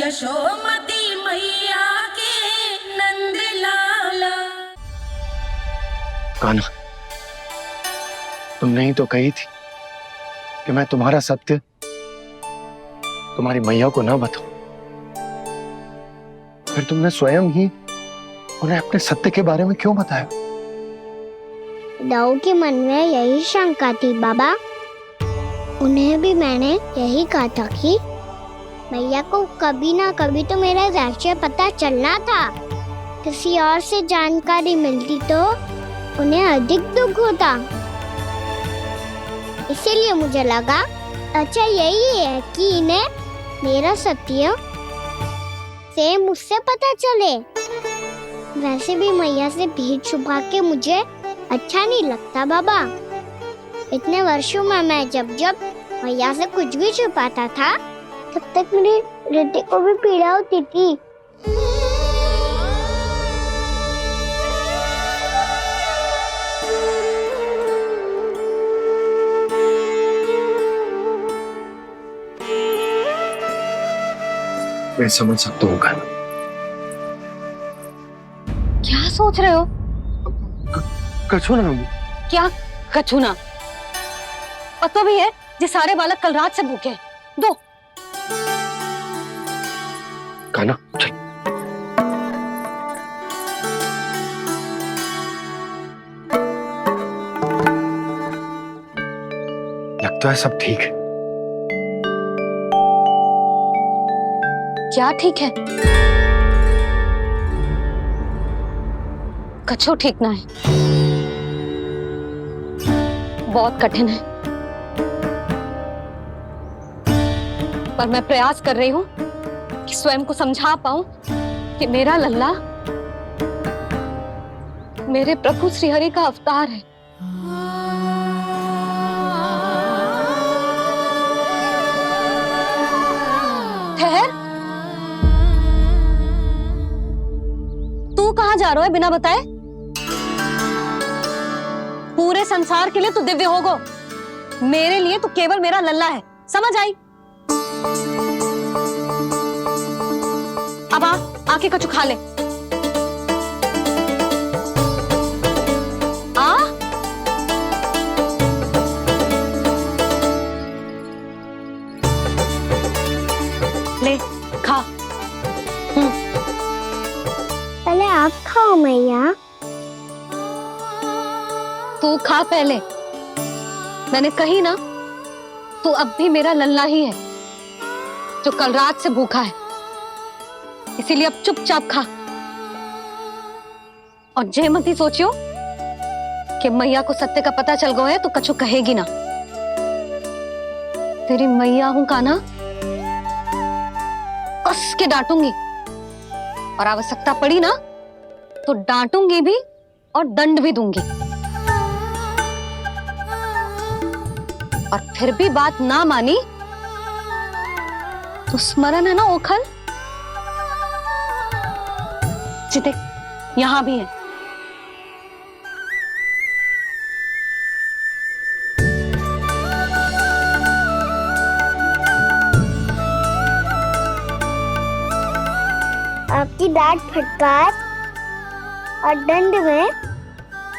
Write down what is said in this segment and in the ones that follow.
यशोमती मैया के नंद लाला। कान्हा, तुमने ही तो कही थी कि मैं तुम्हारा सत्य तुम्हारी मैया को ना बताऊं। फिर तुमने स्वयं ही उन्हें अपने सत्य के बारे में क्यों बताया? दाऊ के मन में यही शंका थी बाबा। उन्हें भी मैंने यही कहा था कि मैया को कभी ना कभी तो मेरा रहस्य पता चलना था। किसी और से जानकारी मिलती तो उन्हें अधिक दुख होता। इसीलिए मुझे लगा अच्छा यही है कि इन्हें मेरा सत्य से मुझसे पता चले। वैसे भी मैया से भीड़ छुपा के मुझे अच्छा नहीं लगता बाबा। इतने वर्षों में मैं जब जब मैया से कुछ भी छुपाता था तब तक मेरे हृदय को भी पीड़ा होती थी। मैं समझ सकता हूँ कान्हा। क्या सोच रहे हो? कछु ना। क्या कछु ना? पता भी है ये सारे बालक कल रात से भूखे हैं। दो। कान्हा चल। लगता है सब ठीक है। क्या ठीक है? कछु ठीक ना है। बहुत कठिन है, पर मैं प्रयास कर रही हूँ कि स्वयं को समझा पाऊं कि मेरा लल्ला मेरे प्रभु श्रीहरि का अवतार है। ठहर, तू कहाँ जा रहा है बिना बताए? पूरे संसार के लिए तू दिव्य होगो, मेरे लिए तू केवल मेरा लल्ला है। समझ आई? अब आके कछु खा ले। आ ले खा। पहले आप खाओ मैया। तू खा पहले। मैंने कही ना, तू अब भी मेरा लल्ला ही है जो कल रात से भूखा है। इसीलिए अब चुपचाप खा। और जे मत ही सोचियो कि मैया को सत्य का पता चल गया है तो कछु कहेगी ना। तेरी मैया हूं कान्हा, कस के डांटूंगी और आवश्यकता पड़ी ना तो डांटूंगी भी और दंड भी दूंगी। और फिर भी बात ना मानी तो स्मरण है ना ओखल? देख, यहां भी है। आपकी डांट फटकार और दंड में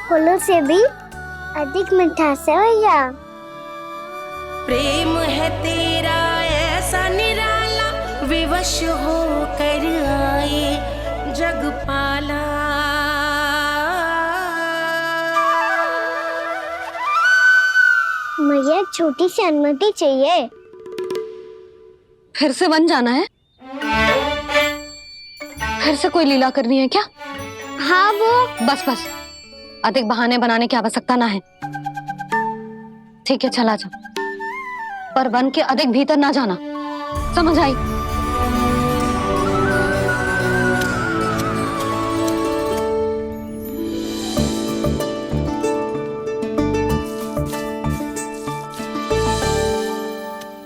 फूलों से भी अधिक मिठास है भैया। प्रेम है तेरा ऐसा निराला, विवश होकर आए जगपाला। मैया छोटी सी अनुमति चाहिए। फिर से वन जाना है? फिर से कोई लीला करनी है क्या? हाँ वो बस बस, अधिक बहाने बनाने की आवश्यकता ना है। ठीक है चला जा, पर वन के अधिक भीतर ना जाना। समझ आई?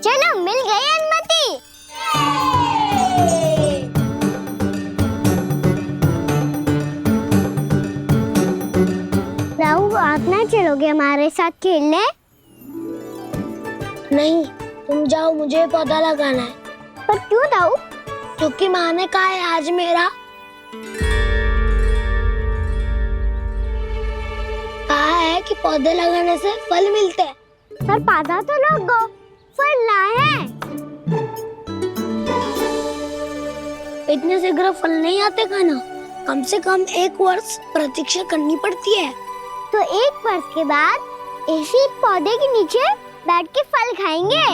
चलो मिल गई अनुमति। राहु आप ना चलोगे हमारे साथ खेलने? नहीं, तुम जाओ, मुझे पौधा लगाना है। पर क्यों दाऊ? क्योंकि माँ ने कहा है आज मेरा कहा है कि पौधे लगाने से फल मिलते हैं। पर पौधा तो लगो, फल ना है। इतने शीघ्र फल नहीं आते खाना, कम से कम 1 वर्ष प्रतीक्षा करनी पड़ती है। तो 1 वर्ष के बाद इसी पौधे के नीचे बैठ के फल खाएंगे।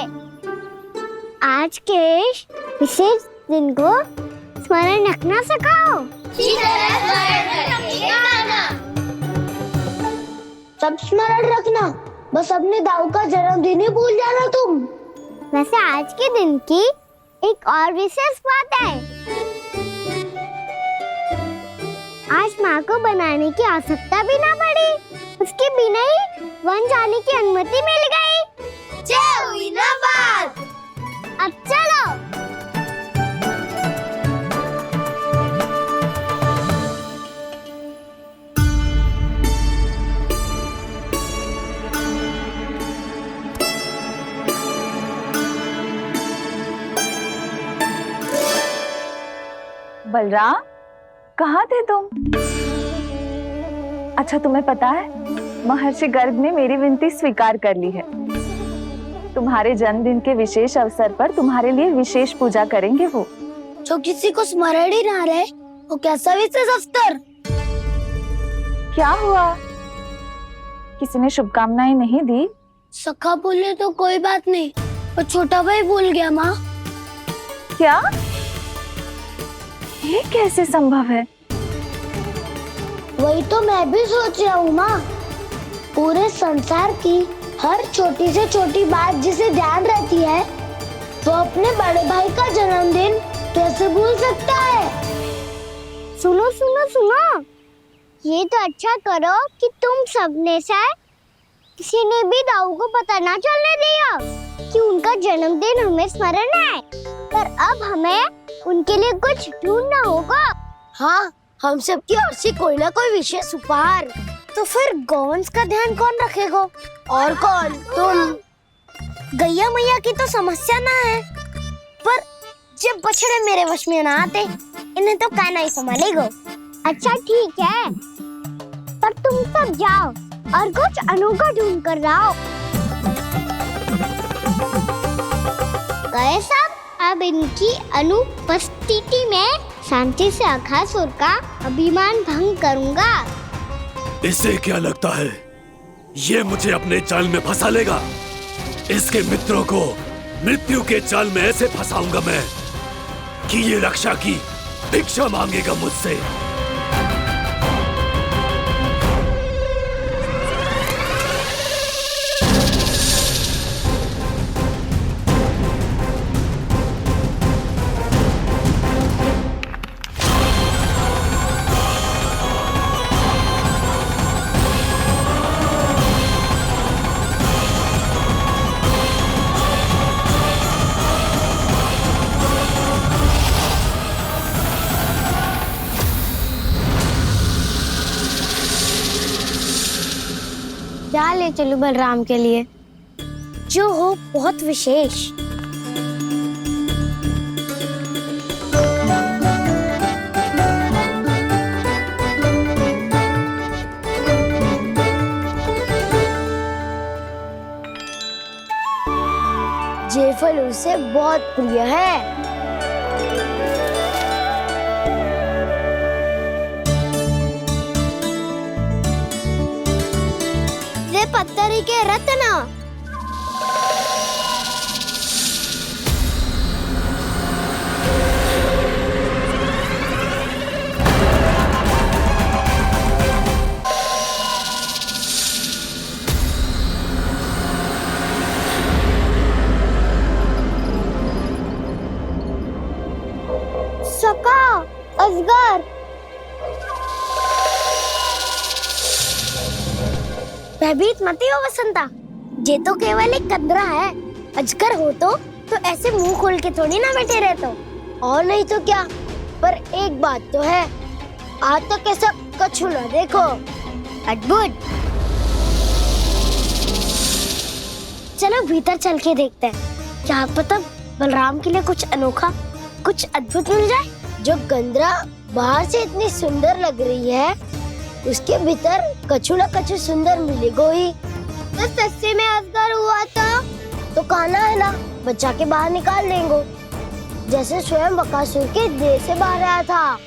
आज के विशेष दिन को स्मरण रखना सिखाओ। सब स्मरण रखना, बस अपने दाऊ का जन्मदिन ही भूल जाना तुम। वैसे आज के दिन की एक और विशेष बात है। आज माँ को बनाने की आवश्यकता भी ना पड़ी, उसके बिना ही वन जाने की अनुमति मिल गई। जय हुई ना बात। अब चलो। बलराम, कहाँ थे तुम? अच्छा, तुम्हें पता है महर्षि गर्ग ने मेरी विनती स्वीकार कर ली है। तुम्हारे जन्मदिन के विशेष अवसर पर तुम्हारे लिए विशेष पूजा करेंगे वो। जो किसी को स्मरण ही ना रहे, वो कैसा विशेष अवसर? क्या हुआ? किसी ने शुभकामनाएं नहीं दी? सखा बोले तो कोई बात नहीं, पर छोटा भाई भूल गया माँ। क्या? ये कैसे संभव है? वही तो मैं भी सोच रहा हूँ माँ। पूरे संसार की हर छोटी से छोटी बात जिसे ध्यान रहती है, वो अपने बड़े भाई का जन्मदिन कैसे भूल सकता है? सुनो सुनो सुनो, ये तो अच्छा करो कि तुम सबने से किसी ने भी दाऊ को पता ना चलने दिया कि उनका जन्मदिन हमें स्मरण है। पर अब हमें उनके लिए कुछ ढूंढना होगा। हाँ, हम सबकी ओर से कोई ना कोई विशेष उपहार। तो फिर गौवंश का ध्यान कौन रखेगा? और कौन? तुम। गैया मैया की तो समस्या ना है, पर जब बछड़े मेरे वश में ना आते, इन्हें तो कान्हा ही संभालेगा। अच्छा ठीक है, पर तुम सब जाओ और कुछ अनोखा ढूंढ कर लाओ। गए सब। अब इनकी अनुपस्थिति में शांति से अघासुर का अभिमान भंग करूंगा। इसे क्या लगता है ये मुझे अपने जाल में फंसा लेगा? इसके मित्रों को मृत्यु के जाल में ऐसे फंसाऊंगा मैं कि ये रक्षा की भिक्षा मांगेगा मुझसे। क्या ले चलूं बलराम के लिए जो हो बहुत विशेष? ये फल उसे बहुत प्रिय है। पत्थरी के रत्न। सका, अजगर। भयभीत मत हो वसंता, ये तो केवल एक कंदरा है। अजगर हो तो ऐसे मुंह खोल के थोड़ी ना बैठे रहते हो। और नहीं तो क्या, पर एक बात तो है, आज तक तो ऐसा कछु ना देखो। अद्भुत। चलो भीतर चल के देखते हैं, क्या पता बलराम के लिए कुछ अनोखा कुछ अद्भुत मिल जाए। जो गंदरा बाहर से इतनी सुंदर लग रही है, उसके भीतर कछु न कछु सुंदर मिलेगा ही। तो सस्ते में असगर हुआ तो कान्हा है ना, बच्चा के बाहर निकाल लेंगे, जैसे स्वयं बकासुर के देह से बाहर आया था।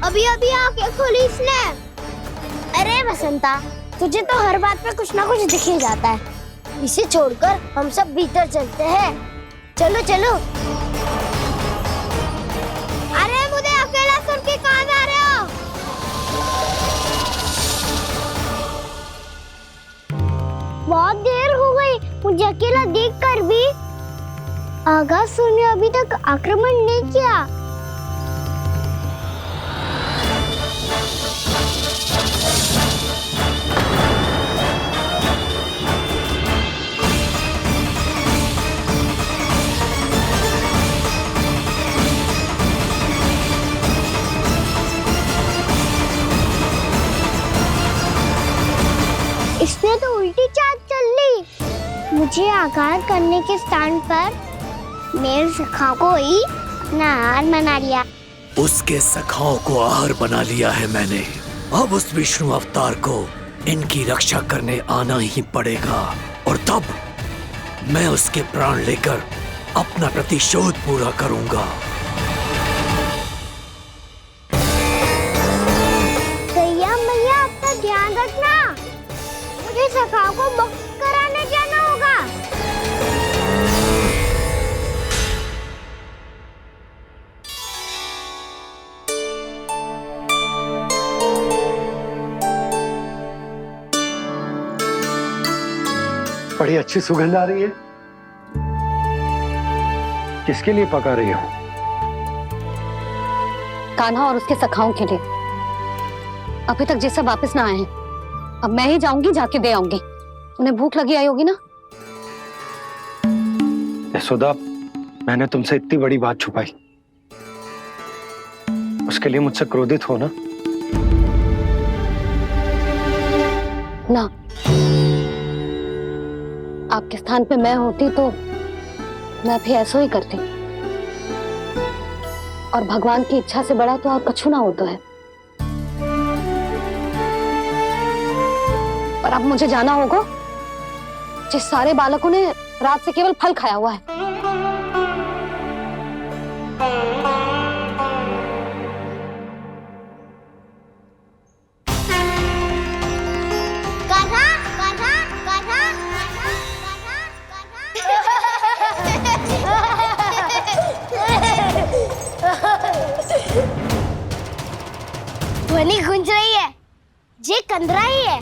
अभी अभी आंखें खोली इसने। अरे बसंता, तुझे तो हर बात पे कुछ ना कुछ दिख ही जाता है। इसे छोड़कर हम सब भीतर चलते हैं। चलो चलो। अरे मुझे अकेला सुन के कहाँ जा रहे हो? बहुत देर हो गई मुझे अकेला देखकर भी। अगासुर ने अभी तक आक्रमण नहीं किया। इसने तो उल्टी चाल चल ली। मुझे आघात करने के स्थान पर मेरे सखा को ही अपना आहार बना लिया। उसके सखाओं को आहार बना लिया है मैंने। अब उस विष्णु अवतार को इनकी रक्षा करने आना ही पड़ेगा, और तब मैं उसके प्राण लेकर अपना प्रतिशोध पूरा करूंगा। भैया मैया, अपना ध्यान रखना। मुझे सखा को मुक्त कराने जाना होगा। बड़ी अच्छी सुगंध आ रही है। किसके लिए पका रही हो? कान्हा और उसके सखाओं के लिए। अभी तक जैसे वापस ना आए हैं, अब मैं ही जाऊंगी, जाके दे आऊंगी। उन्हें भूख लगी आई होगी ना। यशोदा, मैंने तुमसे इतनी बड़ी बात छुपाई, उसके लिए मुझसे क्रोधित हो ना? ना, आपके स्थान पे मैं होती तो मैं भी ऐसा ही करती। और भगवान की इच्छा से बड़ा तो और कछु ना होता है। पर अब मुझे जाना होगा। जिस सारे बालकों ने रात से केवल फल खाया हुआ है। कान्हा, कान्हा, कान्हा, ध्वनि गूंज रही है। ये कंदरा ही है।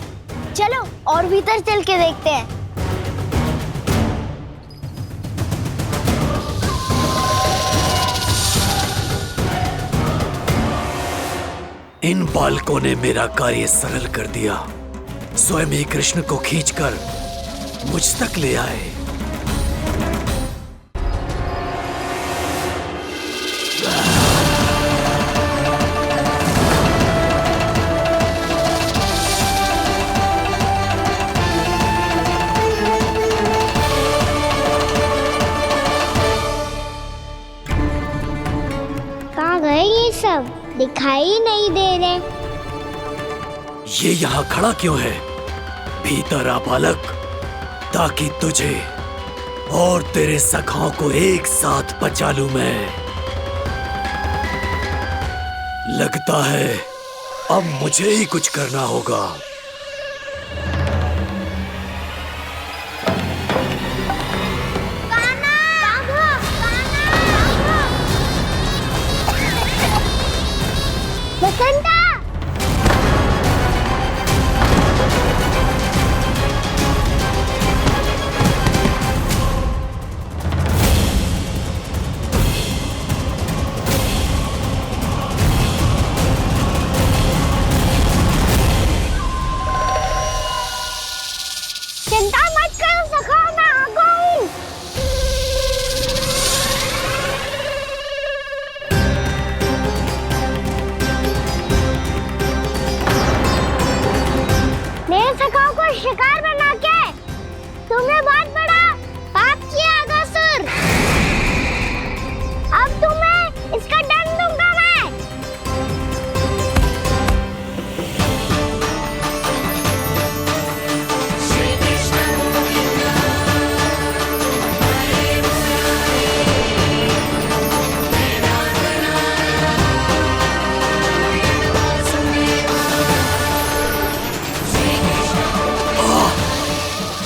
चलो और भीतर चल के देखते हैं। इन बालकों ने मेरा कार्य सरल कर दिया। स्वयं ही कृष्ण को खींचकर मुझ तक ले आए। कहाँ गए ये सब? दिखाई नहीं दे रहे। ये यहाँ खड़ा क्यों है? भीतर आ बालक, ताकि तुझे और तेरे सखाओं को एक साथ बचा लूं मैं। लगता है अब मुझे ही कुछ करना होगा। बसंता! चिंता मत करो सखा, मैं आ गई। मेरे सखाओं को शिकार बना के तुमने बहुत बड़ा पाप किया अगासुर। अब तुम्हें इसका दंड दूंगा मैं।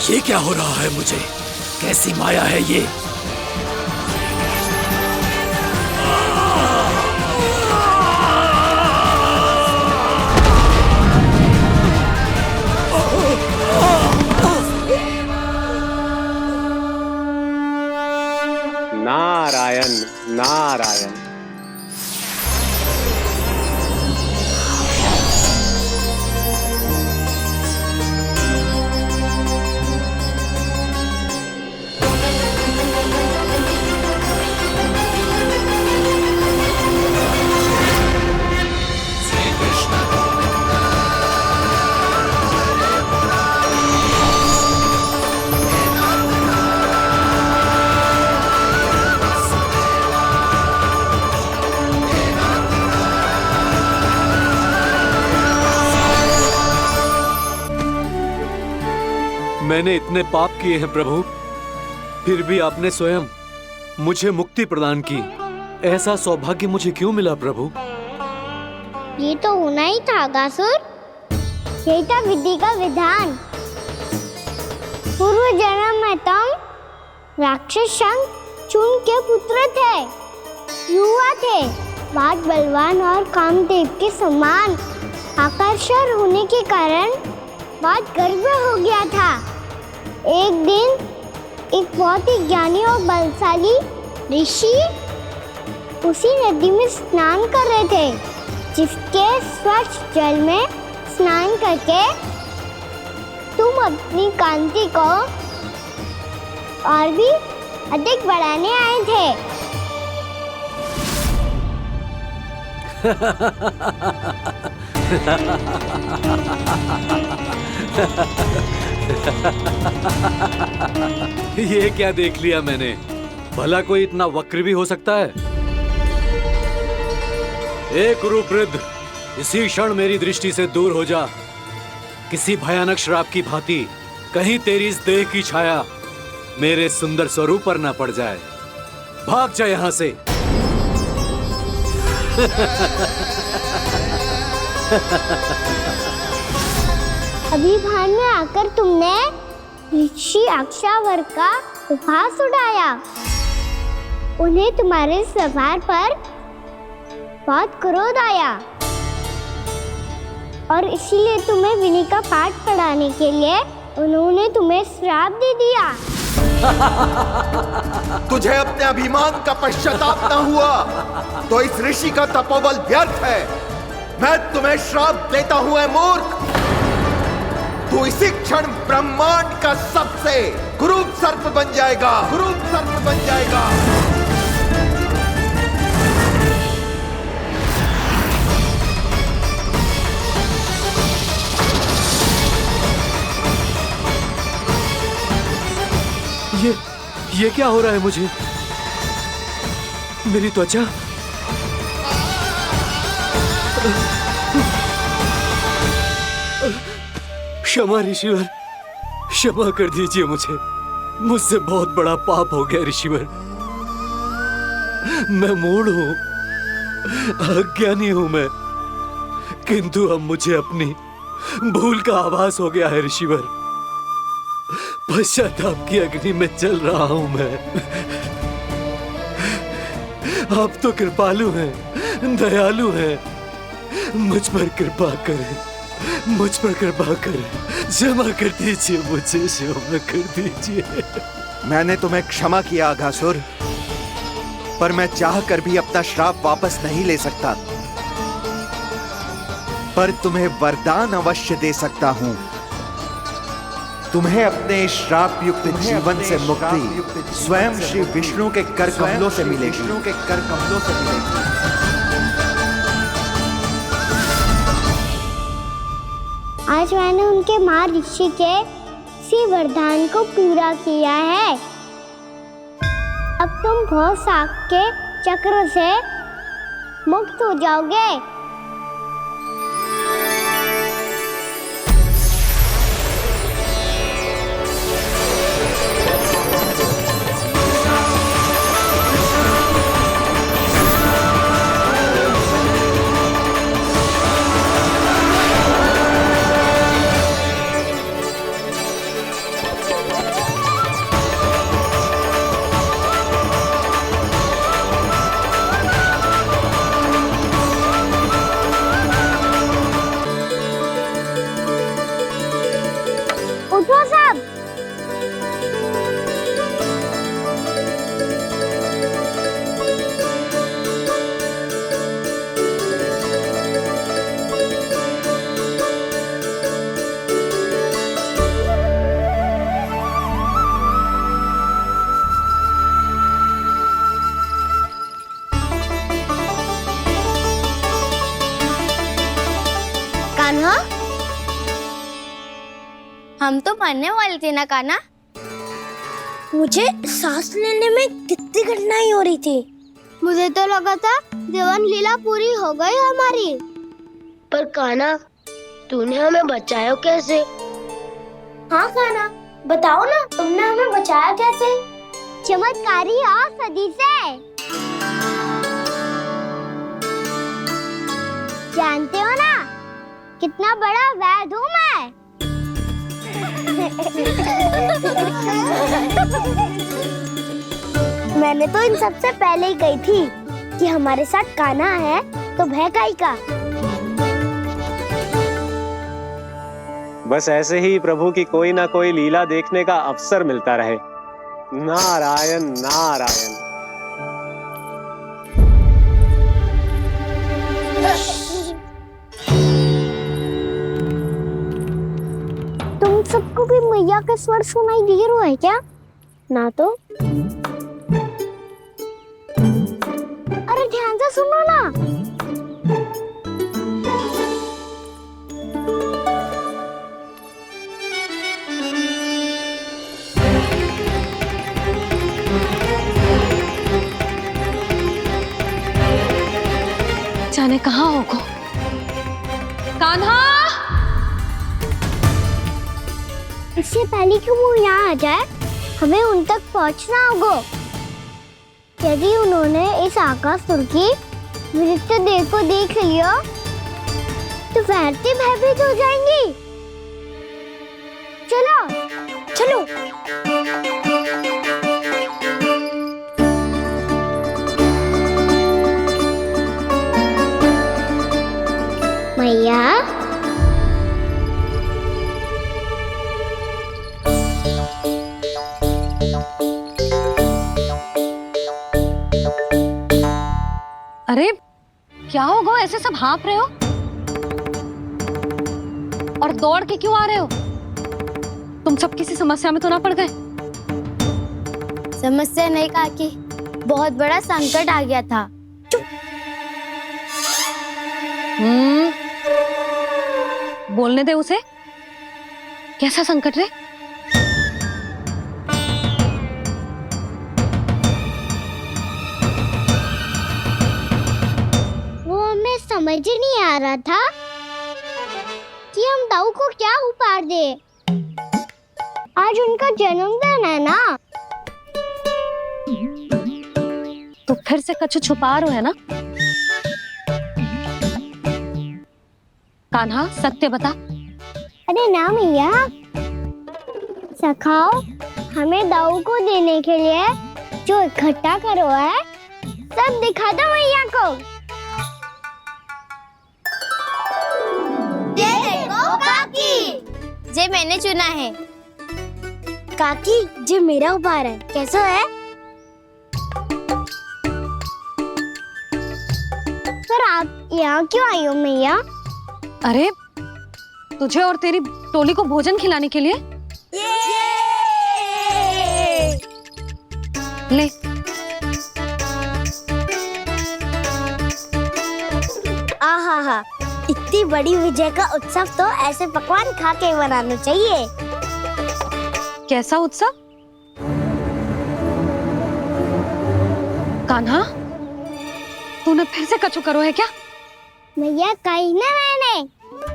ये क्या हो रहा है मुझे? कैसी माया है ये? नारायण नारायण। मैंने इतने पाप किए हैं प्रभु, फिर भी आपने स्वयं मुझे मुक्ति प्रदान की। ऐसा सौभाग्य मुझे क्यों मिला प्रभु? ये तो होना ही था अगासुर। यही था विधि का विधान। पूर्व जन्म में तुम राक्षस शंखचूड़ के पुत्र थे, युवा थे, बहुत बलवान और कामदेव के समान आकर्षण होने के कारण बहुत गर्व हो गया था। एक दिन एक बहुत ही ज्ञानी और बलशाली ऋषि उसी नदी में स्नान कर रहे थे, जिसके स्वच्छ जल में स्नान करके तुम अपनी कांति को और भी अधिक बढ़ाने आए थे। ये क्या देख लिया मैंने? भला कोई इतना वक्र भी हो सकता है? ए कुरुवृद्ध, इसी क्षण मेरी दृष्टि से दूर हो जा। किसी भयानक श्राप की भांति कहीं तेरी इस देह की छाया मेरे सुंदर स्वरूप पर न पड़ जाए। भाग जा यहाँ से। अभी भान में आकर तुमने ऋषि अक्षावर का उपहास उड़ाया। उन्हें तुम्हारे व्यवहार पर बहुत क्रोध आया और इसीलिए तुम्हें विधि का पाठ पढ़ाने के लिए उन्होंने तुम्हें श्राप दे दिया। तुझे अपने अभिमान का पश्चाताप न हुआ तो इस ऋषि का तपोबल व्यर्थ है। मैं तुम्हें श्राप देता हूं ऐ मूर्ख। तू इसी क्षण ब्रह्मांड का सबसे कुरूप सर्प बन जाएगा, कुरूप सर्प बन जाएगा। ये क्या हो रहा है मुझे? मेरी त्वचा क्षमा ऋषिवर, क्षमा कर दीजिए मुझे। मुझसे बहुत बड़ा पाप हो गया ऋषिवर। मैं मूढ़ हूं, अज्ञानी हूं मैं, किंतु अब मुझे अपनी भूल का आभास हो गया है ऋषिवर। पश्चाताप की अग्नि में जल रहा हूं मैं। आप तो कृपालु हैं, दयालु हैं, मुझ पर कृपा करें, मुझ पर कृपा करें। क्षमा कर दीजिए मुझे, क्षमा कर दीजिए। मैंने तुम्हें क्षमा किया अघासुर, पर मैं चाहकर भी अपना श्राप वापस नहीं ले सकता। पर तुम्हें वरदान अवश्य दे सकता हूं। तुम्हें अपने श्राप युक्त जीवन से मुक्ति स्वयं श्री विष्णु के कर कमलों से मिलेगी, विष्णु के कर कमलों से मिलेगी। आज मैंने उनके मां ऋषि के इसी वरदान को पूरा किया है। अब तुम भव सागर के चक्र से मुक्त हो जाओगे। उठो सब। कान्हा, हम तो मरने वाले थे ना कान्हा। मुझे सांस लेने में कितनी कठिनाई हो रही थी। मुझे तो लगा था जीवन लीला पूरी हो गई हमारी। पर कान्हा, तूने हमें बचाया कैसे? हाँ कान्हा, बताओ ना, तुमने हमें बचाया कैसे? चमत्कारी औषधि से। जानते हो ना कितना बड़ा वैद्य हूँ मैं। मैंने तो इन सबसे पहले ही कही थी कि हमारे साथ कान्हा है तो भय काई का। बस ऐसे ही प्रभु की कोई ना कोई लीला देखने का अवसर मिलता रहे। नारायण नारायण। तुम सबको भी मैया का स्वर सुनाई दे रहा है क्या? ना तो। अरे ध्यान से सुनो ना। जाने कहाँ होगो। कान्हा, इससे पहले कि वो यहाँ आ जाए, हमें उन तक पहुँचना होगा। यदि उन्होंने इस आकासुर की विचित्र देह को देख लिया, तो वैसे भयभीत हो जाएंगी। चलो, चलो। मैया, अरे क्या होगा, ऐसे सब हाँफ रहे हो और दौड़ के क्यों आ रहे हो? तुम सब किसी समस्या में तो ना पड़ गए? समस्या नहीं काकी, बहुत बड़ा संकट आ गया था। बोलने दे उसे। कैसा संकट रे? वो हमें समझ ही नहीं आ रहा था कि हम दाऊ को क्या उपहार दे। आज उनका जन्मदिन है ना। तो फिर से कछु छुपा रहे हो है ना? कान्हा, सत्य बता। अरे ना मैया, सखाओ, हमें दाऊ को देने के लिए जो इकट्ठा करो है, सब दिखा दो मैया को। ये देखो काकी, जे मैंने चुना है। काकी, जे मेरा उपहार है, कैसा है? पर आप यहाँ क्यों आई हो मैया? अरे तुझे और तेरी टोली को भोजन खिलाने के लिए। ले। आहा, इतनी बड़ी विजय का उत्सव तो ऐसे पकवान खा के मनाना चाहिए। कैसा उत्सव? कान्हा, तूने फिर से कछु करो है क्या? मैया कही ना मैंने,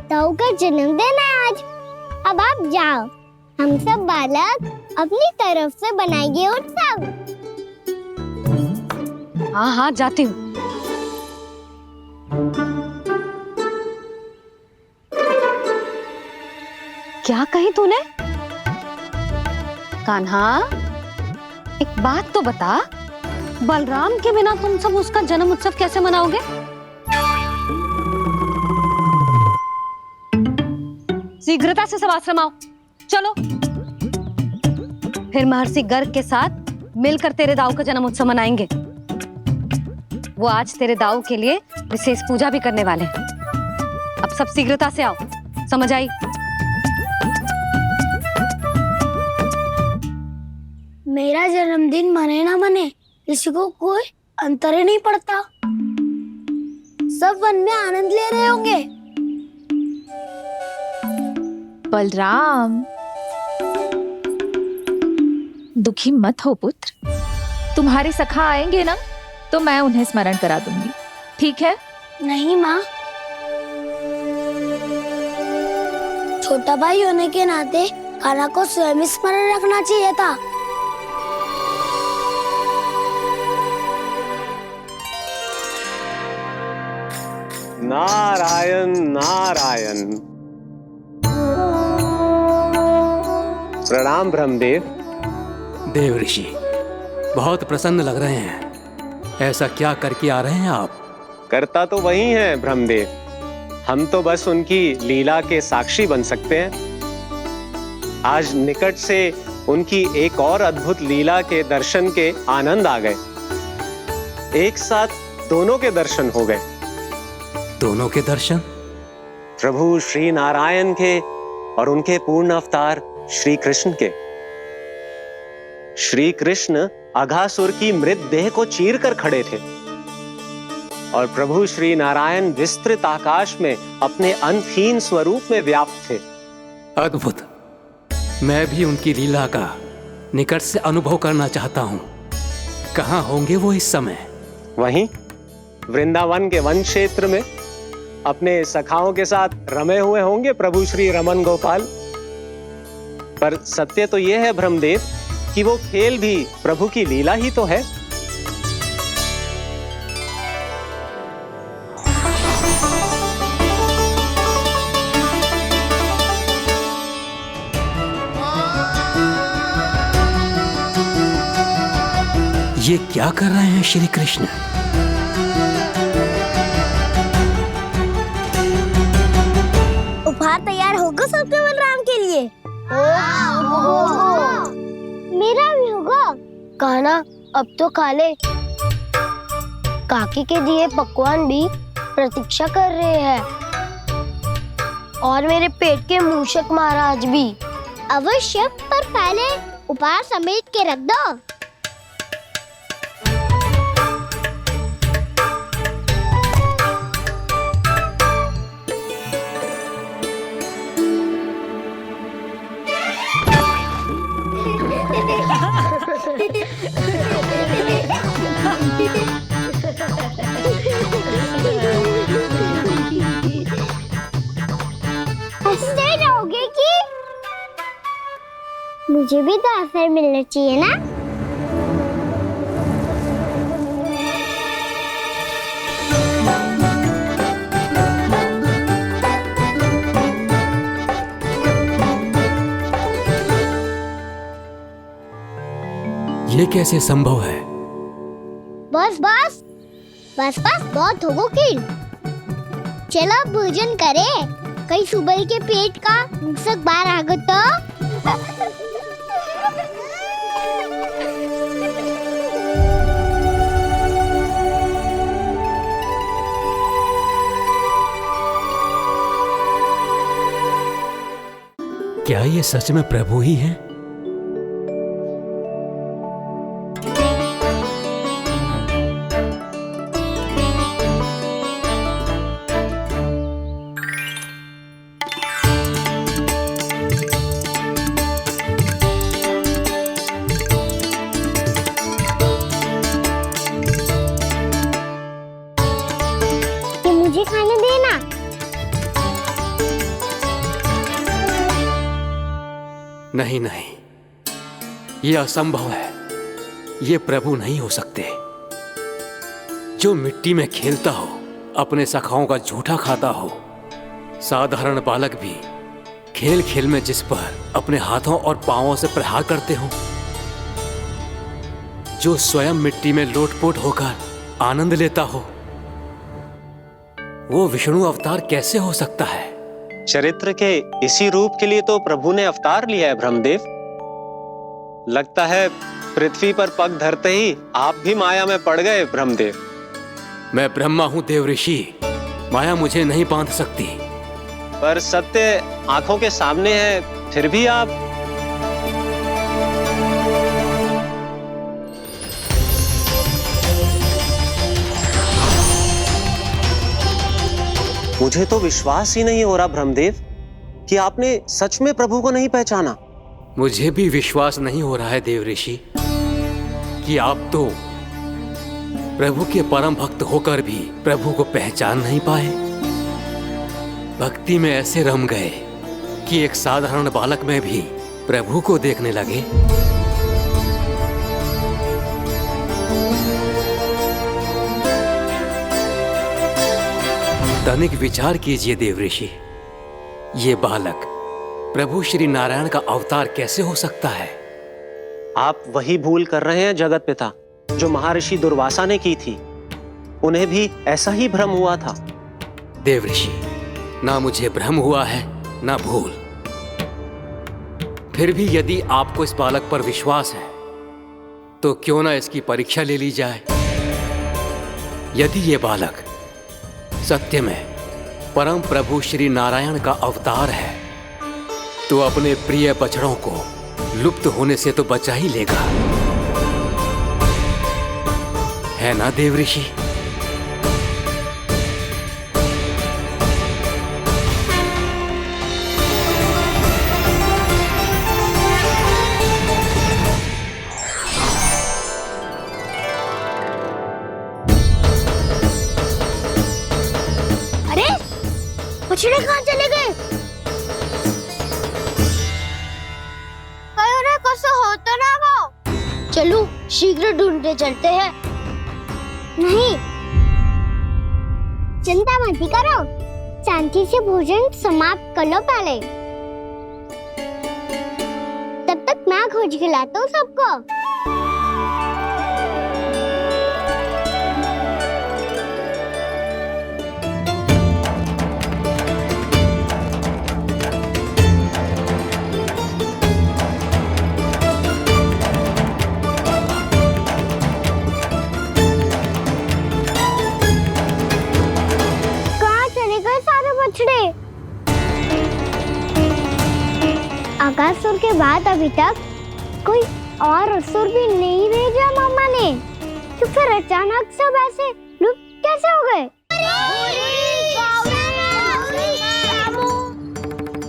ताऊ का जन्मदिन है आज। अब आप जाओ, हम सब बालक अपनी तरफ से बनाएंगे उत्सव। हाँ हाँ, जाती हूँ। क्या कही तूने? कान्हा, एक बात तो बता, बलराम के बिना तुम सब उसका जन्म उत्सव कैसे मनाओगे? शीघ्रता से सब आश्रम आओ, चलो। फिर महर्षि गर्ग के साथ मिलकर तेरे दाऊ का जन्म उत्सव मनाएंगे। वो आज तेरे दाऊ के लिए विशेष पूजा भी करने वाले हैं। अब सब शीघ्रता से आओ, समझ आई? मेरा जन्मदिन मने ना मने, किसी को कोई अंतर ही नहीं पड़ता। सब वन में आनंद ले रहे होंगे। बलराम, दुखी मत हो पुत्र। तुम्हारे सखा आएंगे ना, तो मैं उन्हें स्मरण करा दूंगी, ठीक है? नहीं माँ, छोटा भाई होने के नाते कान्हा को स्वयं स्मरण रखना चाहिए था। नारायण नारायण। प्रणाम ब्रह्मदेव। देव ऋषि, बहुत प्रसन्न लग रहे हैं। ऐसा क्या करके आ रहे हैं आप? करता तो वही है ब्रह्मदेव, हम तो बस उनकी लीला के साक्षी बन सकते हैं। आज निकट से उनकी एक और अद्भुत लीला के दर्शन के आनंद आ गए। एक साथ दोनों के दर्शन हो गए। दोनों के दर्शन? प्रभु श्री नारायण के और उनके पूर्ण अवतार श्री कृष्ण के। श्री कृष्ण अघासुर की मृत देह को चीर कर खड़े थे और प्रभु श्री नारायण विस्तृत आकाश में अपने अंतहीन स्वरूप में व्याप्त थे। अद्भुत। मैं भी उनकी लीला का निकट से अनुभव करना चाहता हूँ। कहाँ होंगे वो इस समय? वहीं वृंदावन के वन क्षेत्र में अपने सखाओं के साथ रमे हुए होंगे प्रभु श्री रमन गोपाल। पर सत्य तो यह है ब्रह्मदेव कि वो खेल भी प्रभु की लीला ही तो है। ये क्या कर रहे हैं श्री कृष्ण? उपहार तैयार होगा सबके बलराम के लिए? मेरा भी होगा। कान्हा, अब तो खा ले। काकी के दिए पकवान भी प्रतीक्षा कर रहे हैं और मेरे पेट के मूषक महाराज भी। अवश्य, पर पहले उपहार समेट के रख दो। हंसते रहोगे कि? मुझे भी तो अवसर मिलना चाहिए ना। ये कैसे संभव है? बस बस बस बस, बहुत होगो की। चलो भोजन करे, कई सुबह के पेट का मूषक बाहर आ गया तो। क्या ये सच में प्रभु ही हैं? नहीं नहीं, ये असंभव है। ये प्रभु नहीं हो सकते। जो मिट्टी में खेलता हो, अपने सखाओं का झूठा खाता हो, साधारण बालक भी खेल खेल में जिस पर अपने हाथों और पांवों से प्रहार करते हो, जो स्वयं मिट्टी में लोटपोट होकर आनंद लेता हो, वो विष्णु अवतार कैसे हो सकता है? चरित्र के इसी रूप के लिए तो प्रभु ने अवतार लिया है ब्रह्मदेव। लगता है पृथ्वी पर पग धरते ही आप भी माया में पड़ गए ब्रह्मदेव। मैं ब्रह्मा हूं देव ऋषि, माया मुझे नहीं बांध सकती। पर सत्य आंखों के सामने है, फिर भी आप। मुझे तो विश्वास ही नहीं हो रहा ब्रह्मदेव कि आपने सच में प्रभु को नहीं पहचाना। मुझे भी विश्वास नहीं हो रहा है देव ऋषि कि आप तो प्रभु के परम भक्त होकर भी प्रभु को पहचान नहीं पाए। भक्ति में ऐसे रम गए कि एक साधारण बालक में भी प्रभु को देखने लगे। तनिक विचार कीजिए देव ऋषि, ये बालक प्रभु श्री नारायण का अवतार कैसे हो सकता है? आप वही भूल कर रहे हैं जगत पिता, जो महर्षि दुर्वासा ने की थी। उन्हें भी ऐसा ही भ्रम हुआ था। देव ऋषि, ना मुझे भ्रम हुआ है ना भूल। फिर भी यदि आपको इस बालक पर विश्वास है तो क्यों ना इसकी परीक्षा ले ली जाए। यदि ये बालक सत्य में परम प्रभु श्री नारायण का अवतार है तो अपने प्रिय बछड़ों को लुप्त होने से तो बचा ही लेगा, है ना देव ऋषि? अरे बछड़े कहाँ चले गए? हो तो ना वो। चलो शीघ्र ढूंढते चलते हैं। नहीं, चिंता मत करो, शांति से भोजन समाप्त कर लो पहले। तब तक मैं खोज के लाता हूँ सबको। आकासुर के बाद अभी तक कोई और असुर भी नहीं भेजा मामा ने, तो फिर अचानक सब ऐसे लुप्त कैसे हो गए?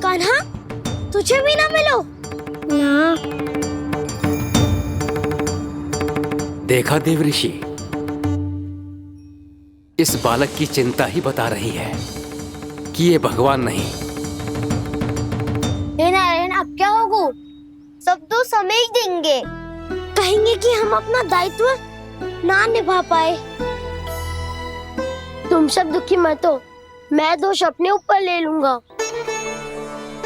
कान्हा, तुझे भी ना मिलो ना। देखा देव ऋषि, इस बालक की चिंता ही बता रही है कि ये भगवान नहीं। नारायण, अब क्या होगा? सब तो समझ देंगे, कहेंगे कि हम अपना दायित्व ना निभा पाए। तुम सब दुखी मत हो, मैं दोष अपने ऊपर ले लूंगा।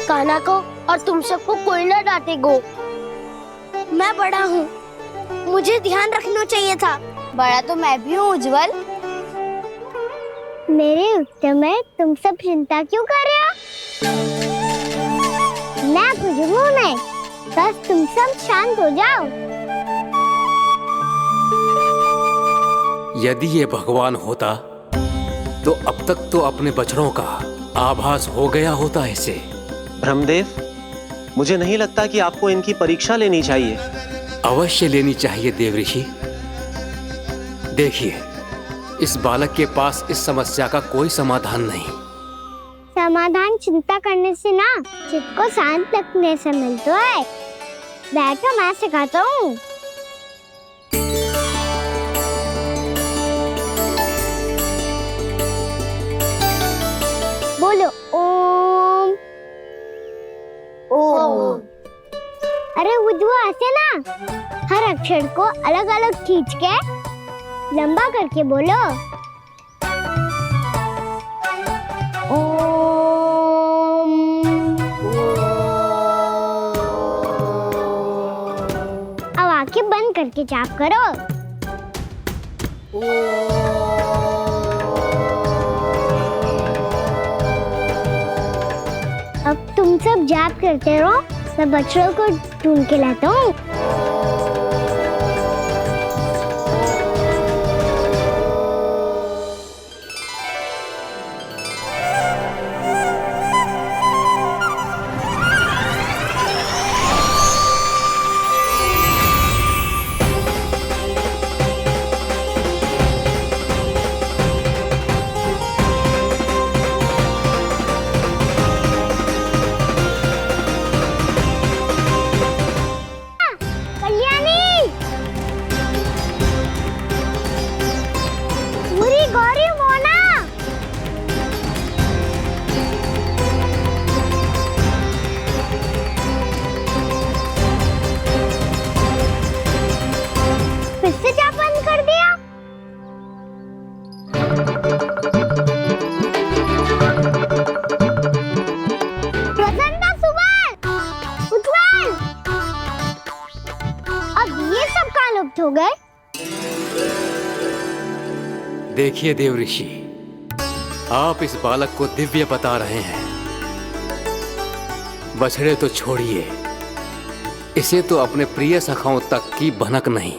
कान्हा को और तुम सबको कोई ना डांटेगा। मैं बड़ा हूँ, मुझे ध्यान रखना चाहिए था। बड़ा तो मैं भी हूँ उज्जवल। मेरे उत्तर में तुम सब चिंता क्यों कर रहे हो? मैं बुजुर्ग नहीं, बस तुम सब शांत हो जाओ। यदि ये भगवान होता तो अब तक तो अपने बछड़ों का आभास हो गया होता इसे। ब्रह्मदेव, मुझे नहीं लगता कि आपको इनकी परीक्षा लेनी चाहिए। अवश्य लेनी चाहिए देव ऋषि। देखिए, इस बालक के पास इस समस्या का कोई समाधान नहीं। समाधान चिंता करने से ना, चित्त को शांत रखने से मिलता है। बैठो, मैं सिखाता हूँ। बोलो ओम। ओम। हुआ ऐसे ना, हर अक्षर को अलग अलग खींच के लंबा करके बोलो। ओम। अब आंखें बंद करके जाप करो। अब तुम सब जाप करते रहो, मैं बच्चों को ढूंढ के लाता हूँ। हो गए। देखिए देव ऋषि, आप इस बालक को दिव्य बता रहे हैं। बछड़े तो छोड़िए, इसे तो अपने प्रिय सखाओं तक की भनक नहीं।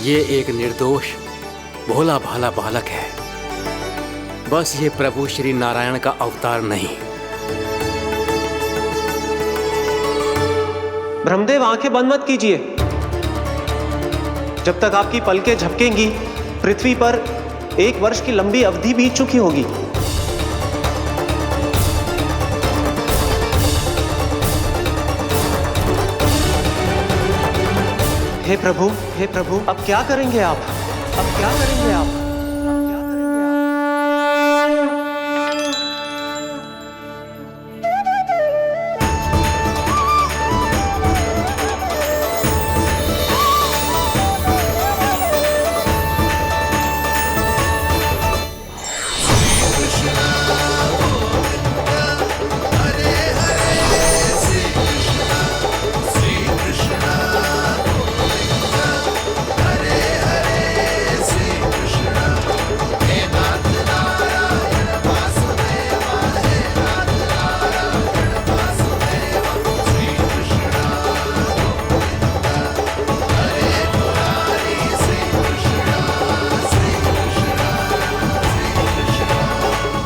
ये एक निर्दोष भोला भाला बालक है, बस ये प्रभु श्री नारायण का अवतार नहीं। ब्रह्मदेव, आंखें बंद मत कीजिए। जब तक आपकी पलकें झपकेंगी, पृथ्वी पर 1 वर्ष की लंबी अवधि बीत चुकी होगी। हे प्रभु, अब क्या करेंगे आप? अब क्या करेंगे आप?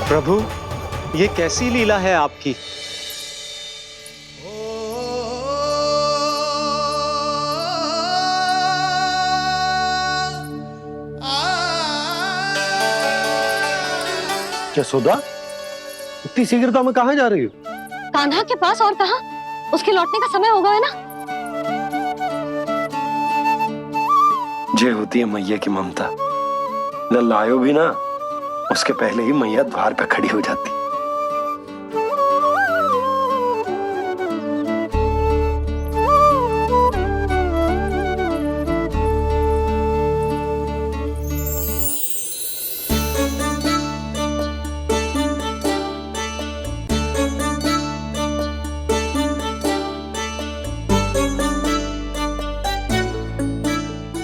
प्रभु, ये कैसी लीला है आपकी? यशोदा, इतनी शीघ्रता में कहाँ जा रही हो? कान्हा के पास, और कहाँ? उसके लौटने का समय हो गया है ना। ये होती है मैया की ममता। लायो भी ना, उसके पहले ही मैया द्वार पे खड़ी हो जाती।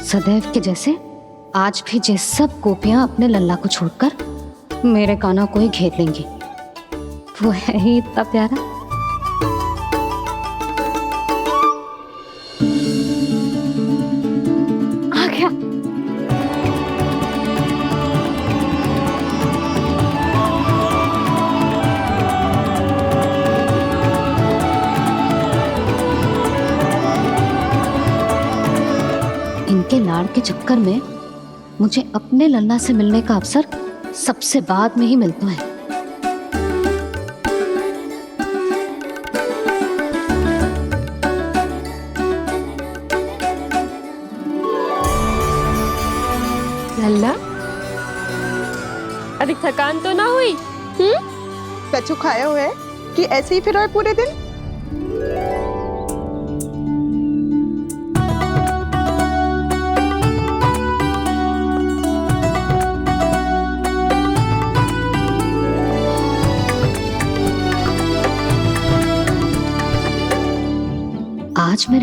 सदैव के जैसे आज भी ये सब गोपियां अपने लल्ला को छोड़कर मेरे कान्हा को ही घेर लेंगी। वो है ही इतना प्यारा। आ गया। इनके लाड़ के चक्कर में मुझे अपने लल्ला से मिलने का अवसर सबसे बाद में ही मिलता है। लल्ला, अधिक थकान तो ना हुई? कछु खाया हुआ है कि ऐसे ही फिर पूरे दिन?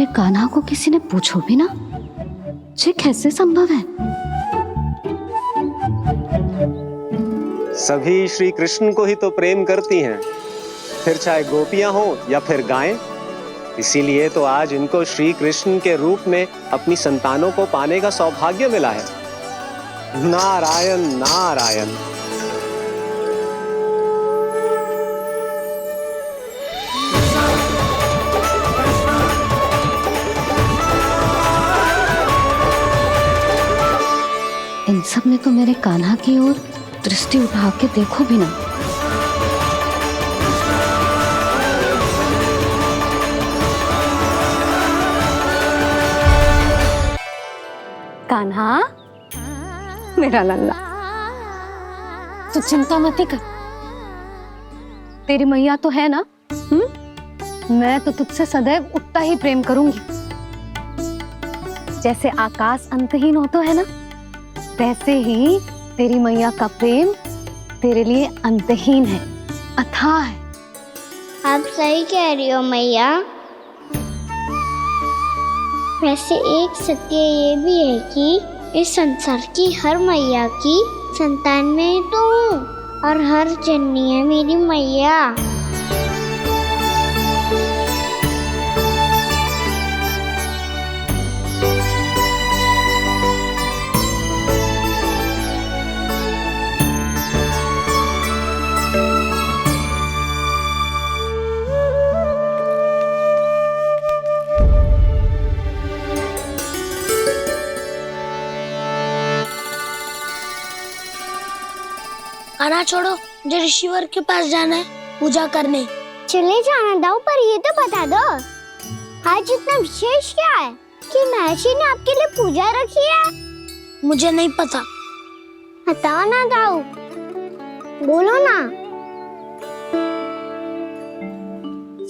मेरे कान्हा को किसी ने पूछो भी ना, ये कैसे संभव है? सभी श्री कृष्ण को ही तो प्रेम करती हैं, फिर चाहे गोपियां हो या फिर गायें। इसीलिए तो आज इनको श्री कृष्ण के रूप में अपनी संतानों को पाने का सौभाग्य मिला है। नारायण नारायण। इन सब ने तो मेरे कान्हा की ओर दृष्टि उठा के देखो भी ना। कान्हा, मेरा लल्ला, तू चिंता मत कर। तेरी मैया तो है ना? मैं तो तुझसे सदैव उतना ही प्रेम करूंगी। जैसे आकाश अंतहीन हो तो है ना, वैसे ही तेरी मैया का प्रेम तेरे लिए अंतहीन है, अथाह है। आप सही कह रही हो मैया। वैसे एक सत्य ये भी है कि इस संसार की हर मैया की संतान में तो हूँ, और हर जननी है मेरी मैया। खाना छोड़ो, मुझे ऋषिवर के पास जाना है पूजा करने। चले जाना दाऊ, पर ये तो बता दो आज इतना विशेष क्या है कि महर्षि ने आपके लिए पूजा रखी है? मुझे नहीं पता। बताओ ना दाऊ, बोलो ना।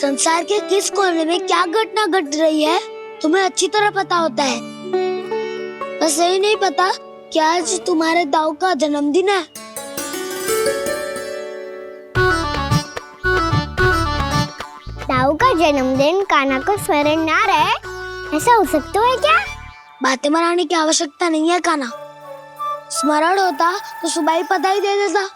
संसार के किस कोने में क्या घटना घट रही है तुम्हें अच्छी तरह पता होता है। बस यही नहीं पता कि आज तुम्हारे दाऊ का जन्मदिन है। दाऊ का जन्मदिन कान्हा को स्मरण ना रहे, ऐसा हो सकता है क्या? बातें बनाने की आवश्यकता नहीं है कान्हा। स्मरण होता तो सुबह ही पता ही दे देता।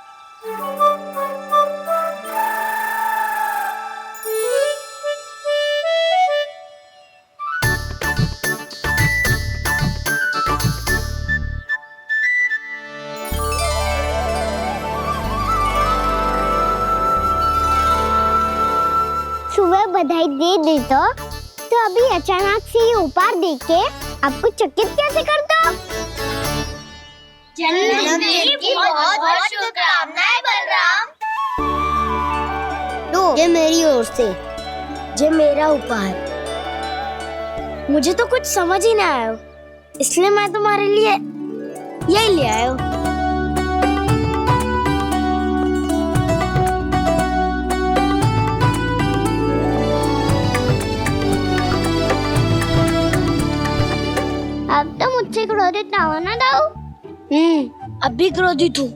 सुबह बधाई दे दी तो अभी अचानक से ये उपहार देख के आपको चकित कैसे कर दो? जन्मदिन की बहुत-बहुत शुभकामनाएं बलराम। लो, ये मेरी ओर से। ये मेरा उपहार। मुझे तो कुछ समझ ही ना आया, इसलिए मैं तुम्हारे लिए यही ले आया हूँ। अब तो मुझसे क्रोधित ना हो ना दाऊ। अब भी क्रोधित हूँ।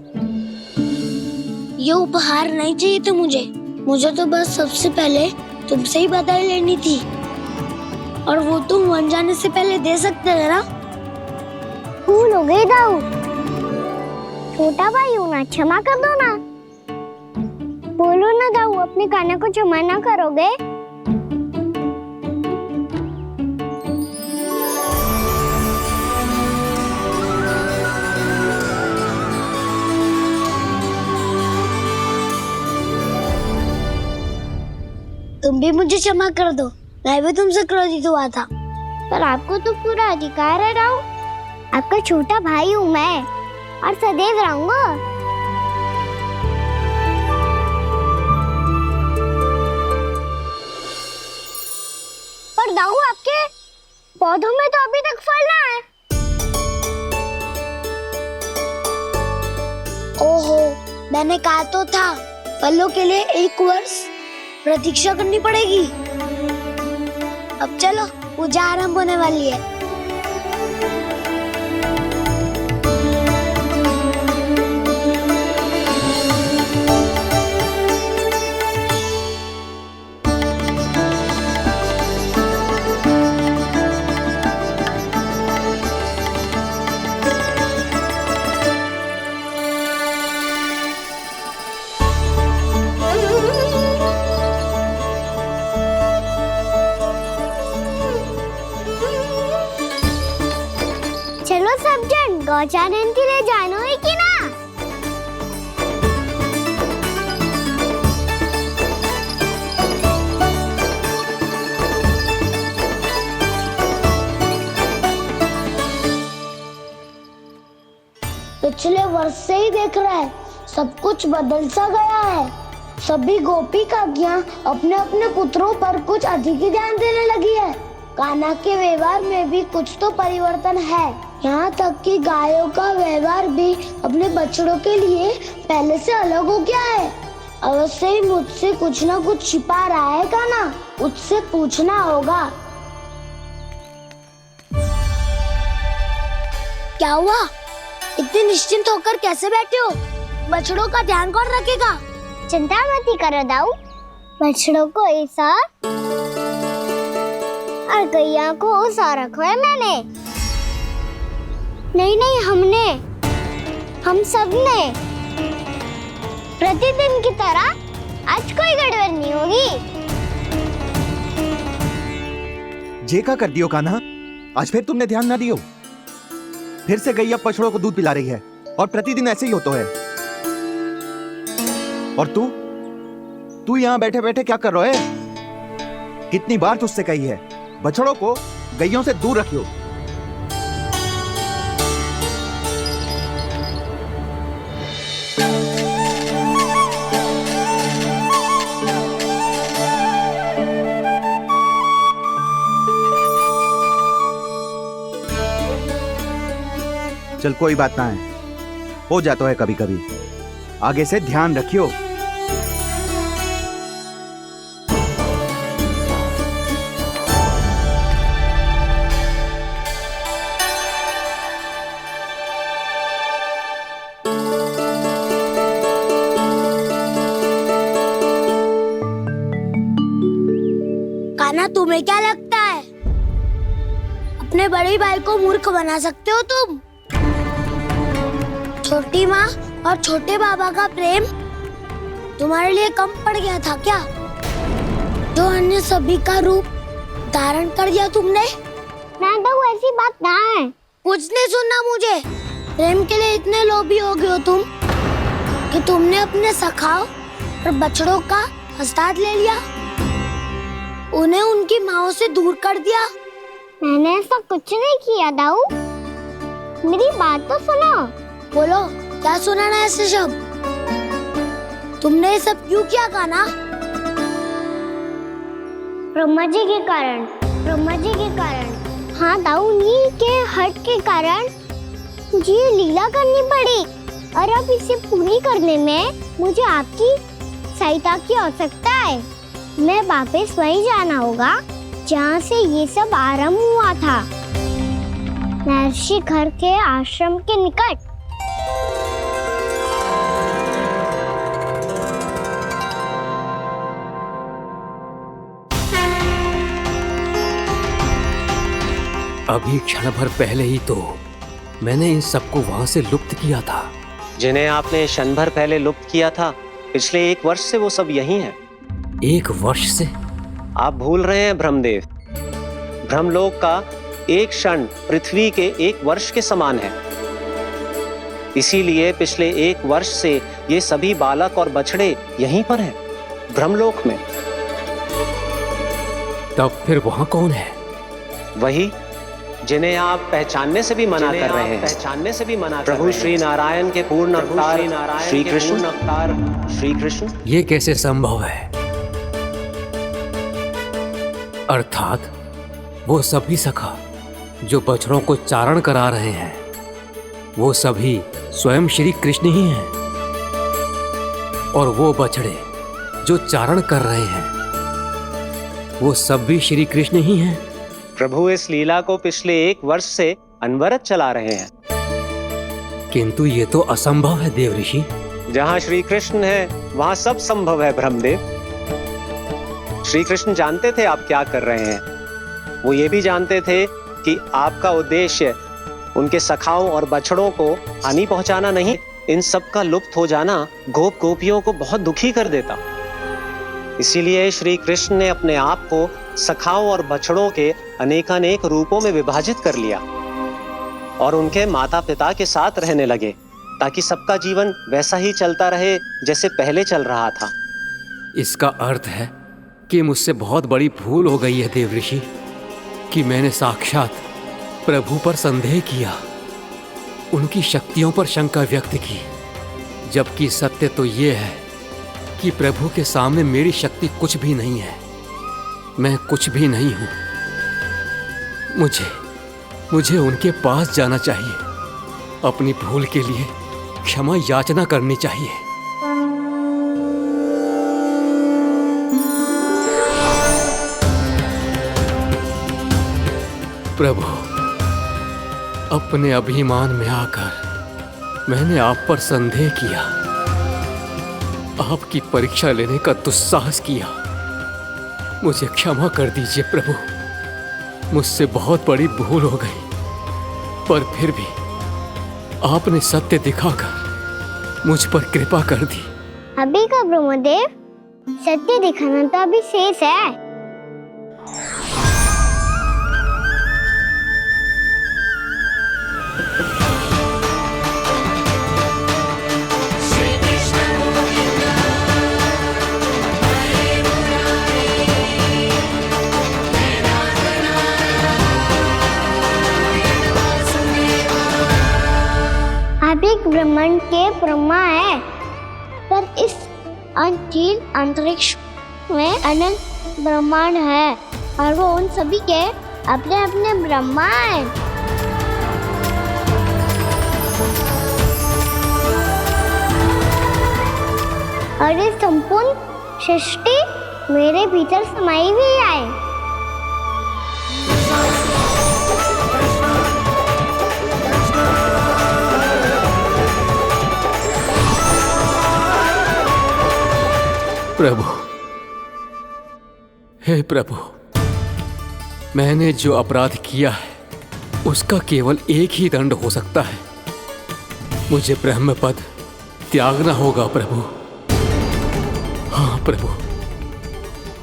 ये उपहार नहीं चाहिए था मुझे तो बस सबसे पहले तुमसे ही बधाई लेनी थी, और वो तुम वन जाने से पहले दे सकते थे ना। भूल हो गई दाऊ, छोटा भाई हूँ ना, क्षमा कर दो ना। बोलो ना दाऊ, अपने कान्हा को क्षमा ना करोगे? तुम भी मुझे क्षमा कर दो, मैं भी तुमसे क्रोधित हुआ था। पर आपको तो पूरा अधिकार है दाऊ। आपका छोटा भाई हूँ मैं, और सदैव रहूंगा। पर दाऊ, आपके पौधों में तो अभी तक फल ना है। ओहो, मैंने कहा तो था फलों के लिए 1 वर्ष प्रतीक्षा करनी पड़ेगी। अब चलो, पूजा आरंभ होने वाली है। चलो सब जन गौचारण के लिए जानो है कि ना? पिछले वर्ष से ही देख रहा है, सब कुछ बदल सा गया है। सभी गोपी काकियां अपने अपने पुत्रों पर कुछ अधिक ही ध्यान देने लगी है। कान्हा के व्यवहार में भी कुछ तो परिवर्तन है। यहाँ तक कि गायों का व्यवहार भी अपने बछड़ों के लिए पहले से अलग हो गया है। अवश्य ही मुझसे कुछ ना कुछ छिपा रहा है कान्हा, उससे पूछना होगा। क्या हुआ? इतने निश्चिंत होकर कैसे बैठे हो? बछड़ों का ध्यान कौन रखेगा? चिंता मत करो दाऊ, बछड़ों को ऐसा और गैया को ऐसा रखो है मैंने। नहीं हमने, हम सब ने प्रतिदिन की तरह आज कोई गड़बड़ नहीं होगी। जे का कर दियो कान्हा, आज फिर तुमने ध्यान ना दियो। फिर से गैया बछड़ों को दूध पिला रही है और प्रतिदिन ऐसे ही होता है। और तू यहाँ बैठे बैठे क्या कर रहा है? कितनी बार तुझसे कही है बछड़ों को गैयों से दूर रखियो। चल कोई बात ना है, हो जाता है कभी कभी। आगे से ध्यान रखियो। कान्हा, तुम्हें क्या लगता है अपने बड़े भाई को मूर्ख बना सकते हो तुम? छोटी माँ और छोटे बाबा का प्रेम तुम्हारे लिए कम पड़ गया था क्या? जो अन्य सभी का रूप धारण कर दिया तुमने? ना तो ऐसी बात ना है। कुछ नहीं सुनना मुझे। प्रेम के लिए इतने लोभी हो गए हो तुम कि तुमने अपने सखाओ और बछड़ों का हस्ताक्षर ले लिया, उन्हें उनकी माँओं से दूर कर दिया। मैंने ऐसा कुछ नहीं किया दाऊ, मेरी बात तो सुनो। बोलो, क्या सुनाना है ऐसे शब्द? तुमने ये सब क्यों किया कान्हा? ब्रह्मा जी के कारण, ब्रह्मा जी के कारण। हाँ दाऊ, उन्हीं के हट के कारण मुझे ये लीला करनी पड़ी और अब इसे पूरी करने में मुझे आपकी सहायता की आवश्यकता है। मैं वापस वहीं जाना होगा जहाँ से ये सब आरंभ हुआ था, महर्षि घर के आश्रम के निकट। अभी क्षण भर पहले ही तो मैंने इन सबको वहां से लुप्त किया था। जिन्हें आपने क्षण भर पहले लुप्त किया था, पिछले 1 वर्ष से वो सब यहीं हैं। 1 वर्ष से? आप भूल रहे हैं ब्रह्मदेव, ब्रह्मलोक का एक क्षण पृथ्वी के 1 वर्ष के समान है। इसीलिए पिछले 1 वर्ष से ये सभी बालक और बछड़े यहीं पर हैं, ब्रह्मलोक में। तब फिर वहां कौन है? वही जिन्हें आप पहचानने से भी मना कर रहे हैं, पहचानने से भी मना। प्रभु श्री नारायण के पूर्ण अवतार श्री कृष्ण। ये कैसे संभव है? अर्थात वो सभी सखा जो बछड़ों को चारण करा रहे हैं, वो सभी स्वयं श्री कृष्ण ही हैं। और वो बछड़े जो चारण कर रहे हैं, वो सब भी श्री कृष्ण ही हैं। प्रभु इस लीला को पिछले 1 वर्ष से अनवरत चला रहे हैं। किंतु ये तो असंभव है देव ऋषि। जहाँ श्री कृष्ण है वहाँ सब संभव है ब्रह्मदेव। श्री कृष्ण जानते थे आप क्या कर रहे हैं। वो ये भी जानते थे कि आपका उद्देश्य उनके सखाओं और बछड़ों को हानि पहुंचाना नहीं। इन सब का लुप्त हो जाना गोप गोपियों को बहुत दुखी कर देता। इसीलिए श्री कृष्ण ने अपने आप को सखाओं और बछड़ों के अनेकानेक रूपों में विभाजित कर लिया। और उनके माता पिता के साथ रहने लगे, ताकि सबका जीवन वैसा ही चलता रहे जैसे पहले चल रहा था। इसका अर्थ है कि मुझसे बहुत बड़ी भूल हो गई है देवऋषि, कि मैंने साक्षात प्रभु पर संदेह किया, उनकी शक्तियों पर शंका व्यक्त की, जबकि सत्य तो ये है कि प्रभु के सामने मेरी शक्ति कुछ भी नहीं है, मैं कुछ भी नहीं हूं। मुझे उनके पास जाना चाहिए, अपनी भूल के लिए क्षमा याचना करनी चाहिए। प्रभु, अपने अभिमान में आकर मैंने आप पर संदेह किया, आपकी परीक्षा लेने का दुस्साहस किया। मुझे क्षमा कर दीजिए प्रभु, मुझसे बहुत बड़ी भूल हो गई, पर फिर भी आपने सत्य दिखाकर मुझ पर कृपा कर दी। अभी का ब्रह्मदेव, सत्य दिखाना तो अभी शेष है। आप एक ब्रह्मांड के ब्रह्मा है, पर इस अनंत अंतरिक्ष में अनंत ब्रह्मांड है और वो उन सभी के अपने अपने ब्रह्मा हैं। और ये संपूर्ण सृष्टि मेरे भीतर समाई हुई है। प्रभु, हे प्रभु, मैंने जो अपराध किया है उसका केवल एक ही दंड हो सकता है। मुझे ब्रह्म पद त्यागना होगा प्रभु। हाँ प्रभु,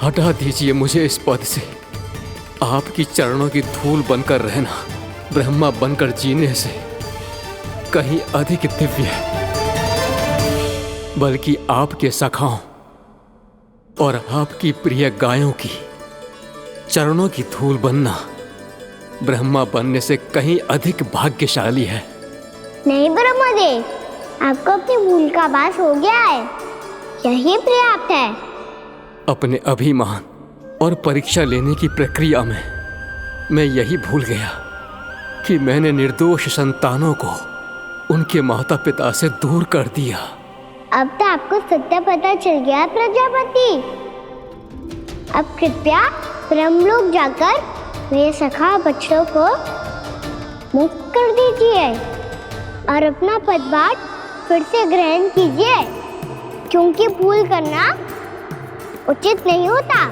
हटा दीजिए मुझे इस पद से। आपकी चरणों की धूल बनकर रहना ब्रह्मा बनकर जीने से कहीं अधिक दिव्य है, बल्कि आपके सखाओं और आपकी प्रिय गायों की चरणों की धूल बनना ब्रह्मा बनने से कहीं अधिक भाग्यशाली है। नहीं ब्रह्मदेव, आपको अपनी भूल का आभास हो गया है, यही पर्याप्त है। अपने अभिमान और परीक्षा लेने की प्रक्रिया में मैं यही भूल गया कि मैंने निर्दोष संतानों को उनके माता पिता से दूर कर दिया। अब तो आपको सत्य पता चल गया प्रजापति। अब कृपया ब्रह्मलोक जाकर मेरे सखा बच्चों को मुक्त कर दीजिए और अपना पदभार फिर से ग्रहण कीजिए, क्योंकि भूल करना उचित नहीं होता।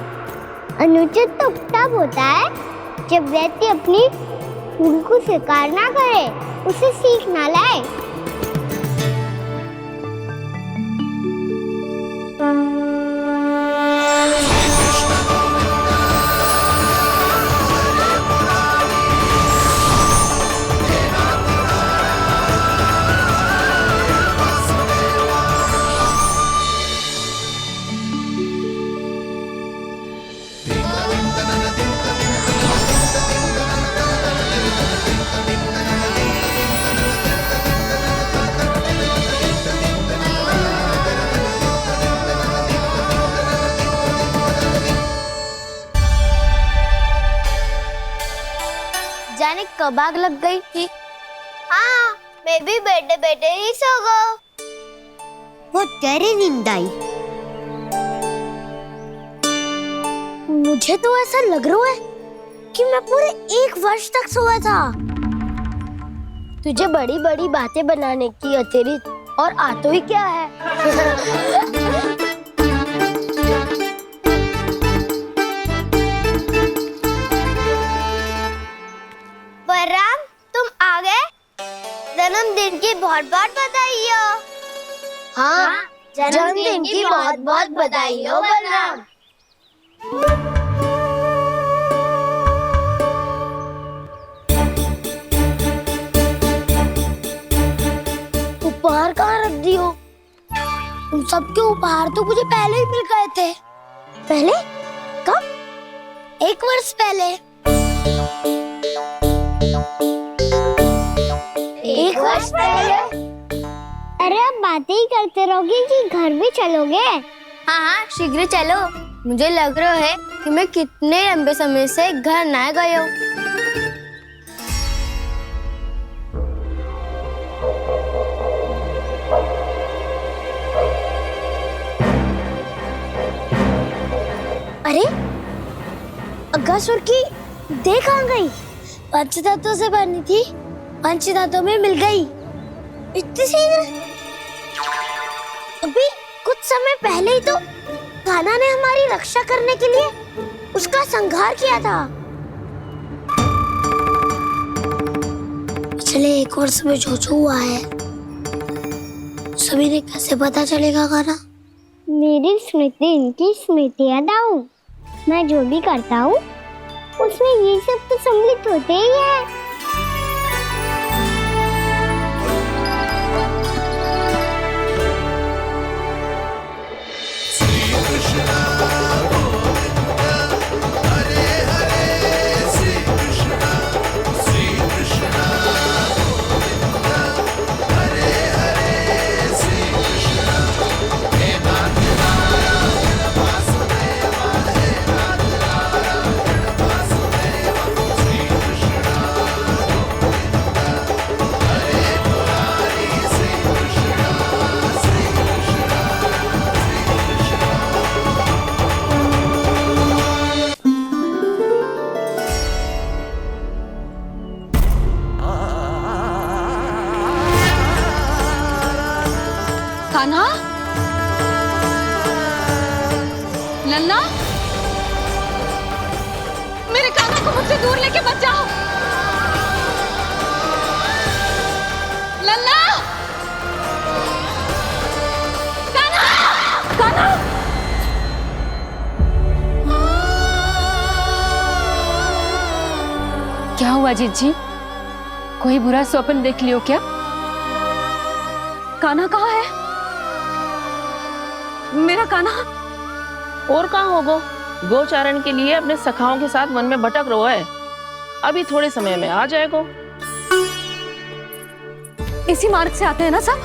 अनुचित तो तब होता है जब व्यक्ति अपनी भूल को स्वीकार ना करे, उसे सीख ना लाए। जाने कब आग लग गई थी। हाँ, मैं भी बैठे बैठे ही सो गई। बहुत गहरी नींद आई। मुझे तो ऐसा लग रहा है कि मैं पूरे 1 वर्ष तक सोया था। तुझे बड़ी बड़ी बातें बनाने की अतिरिक्त और आता ही क्या है। बलराम, तुम आ गए? जन्मदिन की बहुत बहुत बधाई हो। हाँ, जन्मदिन की बहुत बहुत बधाई हो बलराम। उन सबके उपहार तो मुझे पहले ही मिल गए थे। पहले? कब? 1 वर्ष पहले। 1 वर्ष पहले? अरे अब बातें ही करते रहोगे कि घर भी चलोगे? हाँ, शीघ्र चलो। मुझे लग रहा है कि मैं कितने लंबे समय से घर ना गया हूँ। अरे, अगासुर की देह कहाँ गई? पंचतत्वों से बनी थी, पंचतत्वों में मिल गई। इतनी शीघ्र? अभी कुछ समय पहले ही तो कान्हा ने हमारी रक्षा करने के लिए उसका संहार किया था। पिछले 1 वर्ष में जो जो हुआ है सभी ने कैसे पता चलेगा कान्हा? मेरी स्मृति इनकी स्मृति अदाऊं। मैं जो भी करता हूँ उसमें ये सब तो सम्मिलित होते ही है। कान्हा, लल्ला, मेरे कान्हा को मुझसे दूर लेके मत जाओ। लल्ला, कान्हा, कान्हा। क्या हुआ जीजी? कोई बुरा स्वप्न देख लियो क्या? कान्हा कहाँ है? मेरा कान्हा? और कहाँ होगो? गोचारण के लिए अपने सखाओं के साथ वन में भटक रहो है। अभी थोड़े समय में आ जाएगो। इसी मार्ग से आते हैं ना सब?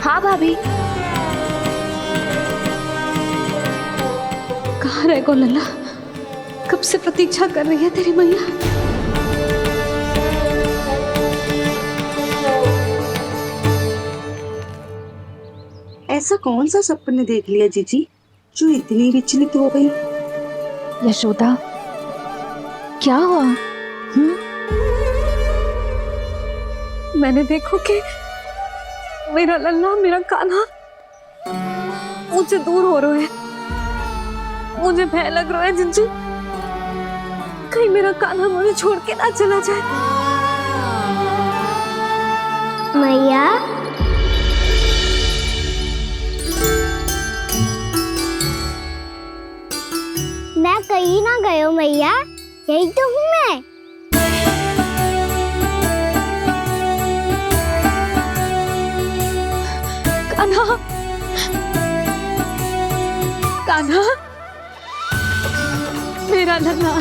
हाँ भाभी। कहाँ रह गो लल्ला? कब से प्रतीक्षा कर रही है तेरी मैया। ऐसा कौन सा सपने देख लिया जीजी जो इतनी विचलित हो गई? यशोदा, क्या हुआ? मैंने देखो कि मेरा लल्ला, मेरा कान्हा मुझसे दूर हो रहे हैं। मुझे भय लग रहा है जिंजी, कहीं मेरा कान्हा मुझे छोड़ के ना चला जाए। मैया, मैं कहीं ना गया मैया, यही तो हूँ मैं। कान्हा, कान्हा, मेरा लल्ला।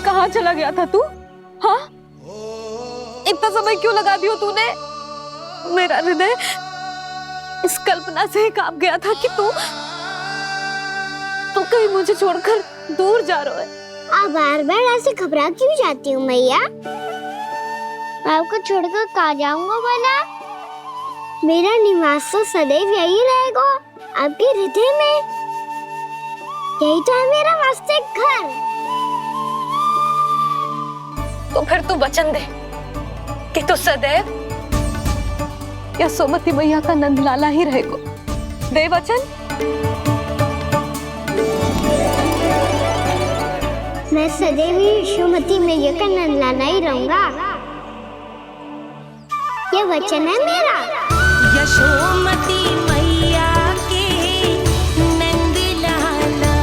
कहाँ चला गया था तू? हाँ, इतना समय क्यों लगा दिया तूने? मेरा हृदय इस कल्पना से ही कांप गया था कि तू कहीं मुझे छोड़कर दूर जा रहा है। आप बार बार ऐसे घबरा क्यों जाती हूँ मैया? आपको छोड़कर कहाँ जाऊंगा भला? मेरा निवास तो सदैव यही रहेगा, आपके हृदय में। यही तो है मेरा वास्तविक घर। तो फिर तू वचन दे कि तू सदैव यशोमती मैया का नंदलाला ही रहेगा। दे वचन। मैं सदैव यशोमती मैया का नंदलाला ही रहूंगा। ये वचन है मेरा। यशोमती मैया के नंदलाला,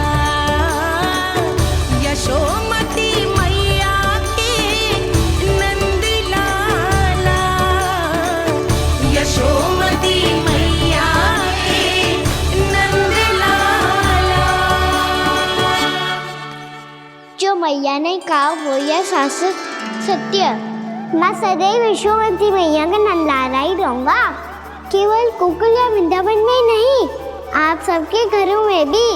मैया ने कहा वो यह शाश्वत सत्य। मैं सदैव यशोमती मैया का नंदलाला ही रहूंगा, केवल गोकुल या वृंदावन में नहीं, आप सबके घरों में भी।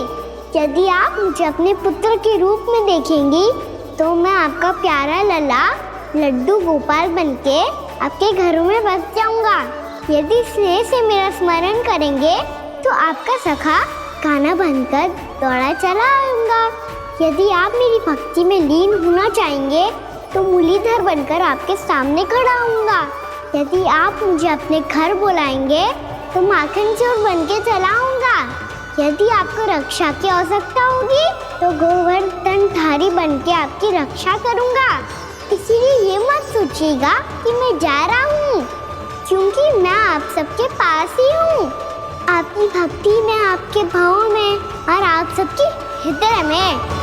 यदि आप मुझे अपने पुत्र के रूप में देखेंगी तो मैं आपका प्यारा लल्ला लड्डू गोपाल बनके आपके घरों में बस जाऊंगा। यदि स्नेह से मेरा स्मरण करेंगे तो आपका सखा गाना बनकर दौड़ा चला आऊंगा। यदि आप मेरी भक्ति में लीन होना चाहेंगे तो मुरलीधर बनकर आपके सामने खड़ा होऊंगा। यदि आप मुझे अपने घर बुलाएंगे तो माखन चोर बनके चला आऊंगा। यदि आपको रक्षा की आवश्यकता होगी तो गोवर्धनधारी बनके आपकी रक्षा करूंगा। इसीलिए ये मत सोचिएगा कि मैं जा रहा हूँ, क्योंकि मैं आप सबके पास ही हूँ, आपकी भक्ति में, आपके भाव में और आप सबके हृदय में।